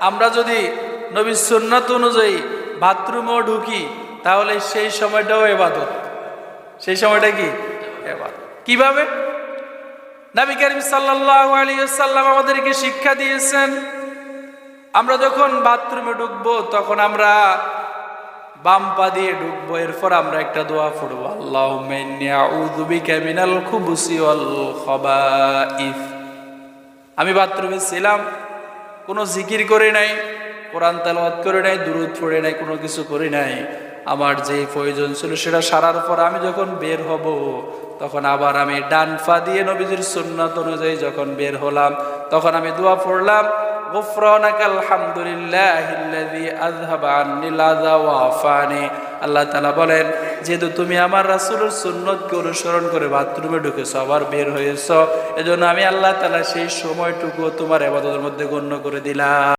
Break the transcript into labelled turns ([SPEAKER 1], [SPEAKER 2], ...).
[SPEAKER 1] আমরা যদি নবীর সুন্নাত অনুযায়ী বাথরুমেও ঢুকি তাহলে সেই সময়টাও ইবাদত। সেই সময়টা কি ইবাদত। কিভাবে? নবী করিম সাল্লাল্লাহু আলাইহি ওয়াসাল্লাম আমাদেরকে শিক্ষা দিয়েছেন, আমরা যখন বাথরুমে ঢুকবো তখন আমরা বাম পা দিয়ে ঢুকবো, এরপর আমরা একটা দোয়া পড়বো, আল্লাহুম্মা ইন্নী আউযু বিকা মিনাল খুবুসি ওয়াল খাবাইস। আমি বাথরুমে ছিলাম, কোনো জিকির করে নাই, কোরআন তেলাওয়াত করে নাই, দুরূদ পড়ে নাই, কোনো কিছু করে নাই। আমার যে প্রয়োজন ছিল সেটা সারার পর আমি যখন বের হব তখন আবার আমি ডান পা দিয়ে নবীজির সুন্নাত অনুযায়ী যখন বের হলাম তখন আমি দোয়া পড়লাম, গুফরানাকাল হামদুলিল্লাহিল্লাযী আযহাবা আন্নিল আযা ওয়া আফানি। আল্লাহ তাআলা বলেন, যেহেতু তুমি আমার রাসূলের সুন্নতকে অনুসরণ করে বাথরুমে ঢুকেছো আবার বের হয়েছো, এজন্য আমি আল্লাহ তাআলা সেই সময়টুকু তোমার ইবাদতের মধ্যে গণ্য করে দিলাম।